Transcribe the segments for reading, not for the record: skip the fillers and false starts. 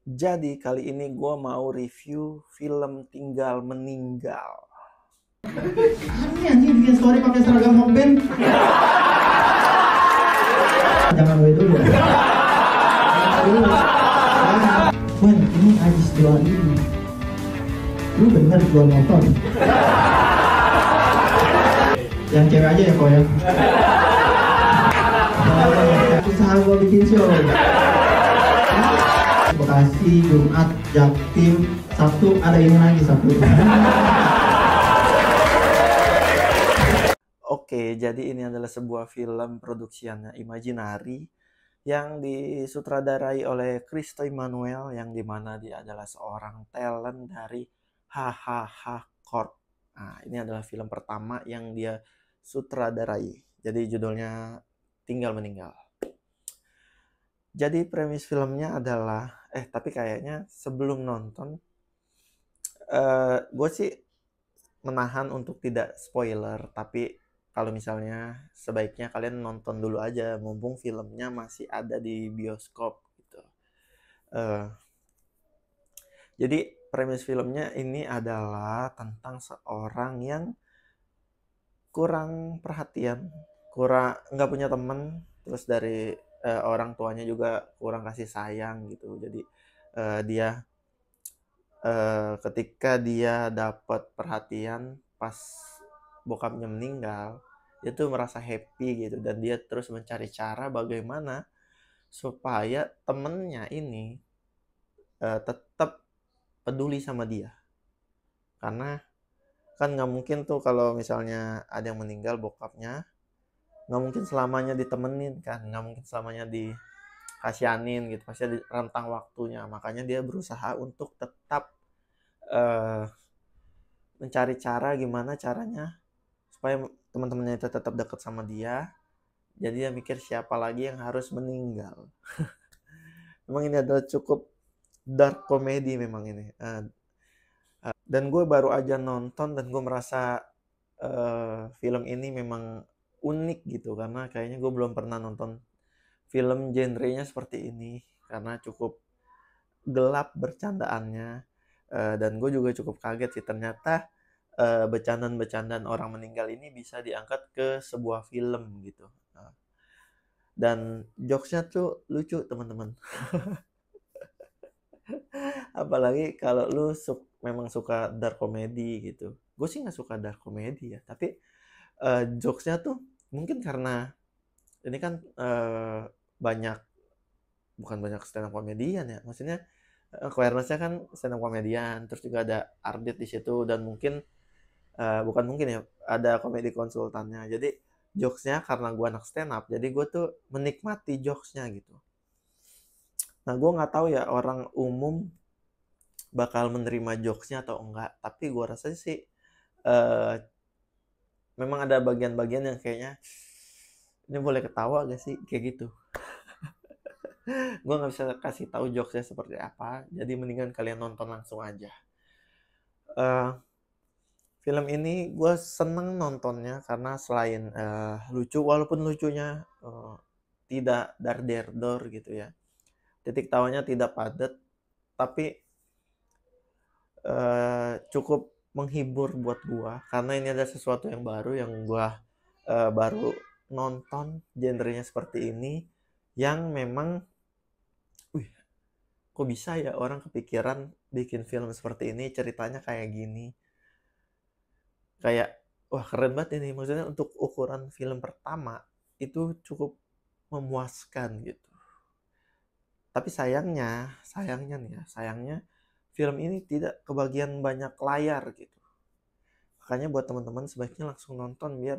Jadi kali ini gue mau review film Tinggal Meninggal. Aneh anjing bikin story pakai seragam ngeband. Jangan gue dulu. Wen, ini Ajis jual ini. Lu bener jual motor. Yang cewek aja ya kok ya. Usaha gue bikin show. Bekasi, Jumat, Jaktim, Sabtu ada ini lagi Sabtu. Oke, jadi ini adalah sebuah film produksiannya Imaginary yang disutradarai oleh Christo Emmanuel, yang dimana dia adalah seorang talent dari HHH Corp. Nah, ini adalah film pertama yang dia sutradarai. Jadi judulnya Tinggal Meninggal. Jadi premis filmnya adalah, tapi kayaknya sebelum nonton, gue sih menahan untuk tidak spoiler, tapi kalau misalnya sebaiknya kalian nonton dulu aja, mumpung filmnya masih ada di bioskop gitu. Jadi premis filmnya ini adalah tentang seorang yang kurang perhatian, nggak punya temen, terus dari orang tuanya juga kurang kasih sayang gitu. Jadi dia ketika dia dapat perhatian pas bokapnya meninggal, dia tuh merasa happy gitu, dan dia terus mencari cara bagaimana supaya temennya ini tetap peduli sama dia. Karena kan nggak mungkin tuh kalau misalnya ada yang meninggal bokapnya, nggak mungkin selamanya ditemenin kan, nggak mungkin selamanya dikasihanin gitu, pasti ada rentang waktunya. Makanya dia berusaha untuk tetap mencari cara gimana caranya supaya teman-temannya itu tetap dekat sama dia. Jadi dia mikir siapa lagi yang harus meninggal. Memang ini adalah cukup dark comedy memang ini. Dan gue baru aja nonton dan gue merasa film ini memang unik gitu, karena kayaknya gue belum pernah nonton film genrenya seperti ini, karena cukup gelap bercandaannya. Dan gue juga cukup kaget sih, ternyata bercandaan-bercandaan orang meninggal ini bisa diangkat ke sebuah film gitu. Dan jokesnya tuh lucu teman-teman. Apalagi kalau lu memang suka dark comedy gitu. Gue sih nggak suka dark comedy ya, tapi jokesnya tuh mungkin karena ini kan banyak, bukan banyak stand up komedian ya, maksudnya awareness-nya kan stand up komedian, terus juga ada Ardit di situ, dan mungkin bukan mungkin ya, ada komedi konsultannya. Jadi jokesnya karena gue anak stand up, jadi gue tuh menikmati jokesnya gitu. Nah, gue nggak tahu ya orang umum bakal menerima jokesnya atau enggak, tapi gue rasa sih memang ada bagian-bagian yang kayaknya ini boleh ketawa gak sih, kayak gitu. Gue nggak bisa kasih tahu jokesnya seperti apa, jadi mendingan kalian nonton langsung aja. Film ini gue seneng nontonnya karena selain lucu, walaupun lucunya tidak dar-der-dor gitu ya, titik tawanya tidak padat, tapi cukup menghibur buat gue, karena ini ada sesuatu yang baru yang gue baru nonton genrenya seperti ini, yang memang kok bisa ya orang kepikiran bikin film seperti ini, ceritanya kayak gini. Kayak, wah keren banget ini. Maksudnya untuk ukuran film pertama, itu cukup memuaskan gitu. Tapi sayangnya nih ya, sayangnya film ini tidak kebagian banyak layar gitu. Makanya buat teman-teman sebaiknya langsung nonton biar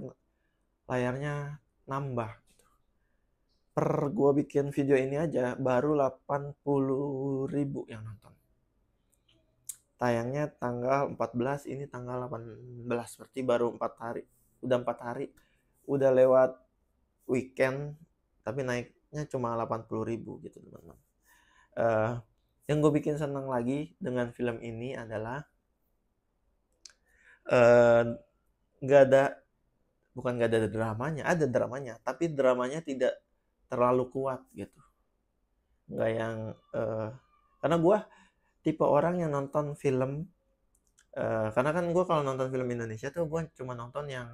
layarnya nambah. Per gue bikin video ini aja baru 80.000 yang nonton. Tayangnya tanggal 14, ini tanggal 18, berarti baru 4 hari. Udah 4 hari, udah lewat weekend, tapi naiknya cuma 80.000 gitu teman-teman. Yang gue bikin senang lagi dengan film ini adalah nggak ada, bukan nggak ada dramanya, ada dramanya, tapi dramanya tidak terlalu kuat gitu. Nggak yang Karena gue tipe orang yang nonton film, karena kan gue kalau nonton film Indonesia tuh gue cuma nonton yang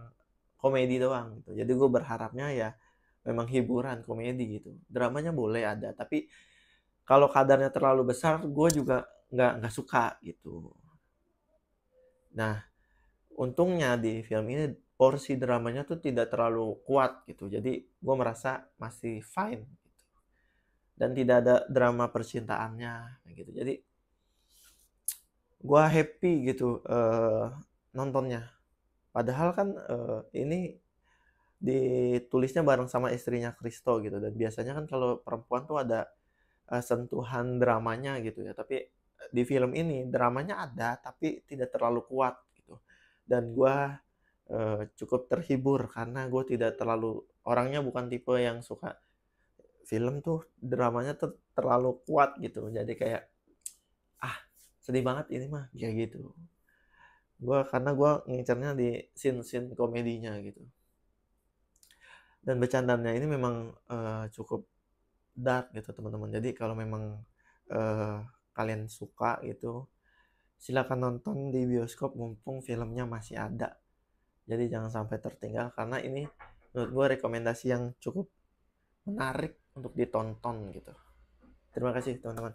komedi doang gitu. Jadi gue berharapnya ya memang hiburan komedi gitu. Dramanya boleh ada, tapi kalau kadarnya terlalu besar gue juga nggak suka gitu. Nah, untungnya di film ini porsi dramanya tuh tidak terlalu kuat gitu. Jadi gue merasa masih fine gitu. Dan tidak ada drama percintaannya gitu. Jadi gue happy gitu nontonnya. Padahal kan ini ditulisnya bareng sama istrinya Kristo gitu. Dan biasanya kan kalau perempuan tuh ada sentuhan dramanya gitu ya. Tapi di film ini dramanya ada tapi tidak terlalu kuat gitu. Dan gue cukup terhibur karena gue tidak terlalu, orangnya bukan tipe yang suka film tuh dramanya tuh terlalu kuat gitu. Jadi kayak ah sedih banget ini mah kayak gitu. Karena gue ngincernya di scene-scene komedinya gitu. Dan bercandanya ini memang cukup dark gitu teman-teman. Jadi kalau memang kalian suka gitu, silakan nonton di bioskop mumpung filmnya masih ada. Jadi jangan sampai tertinggal karena ini menurut gue rekomendasi yang cukup menarik untuk ditonton gitu. Terima kasih teman-teman.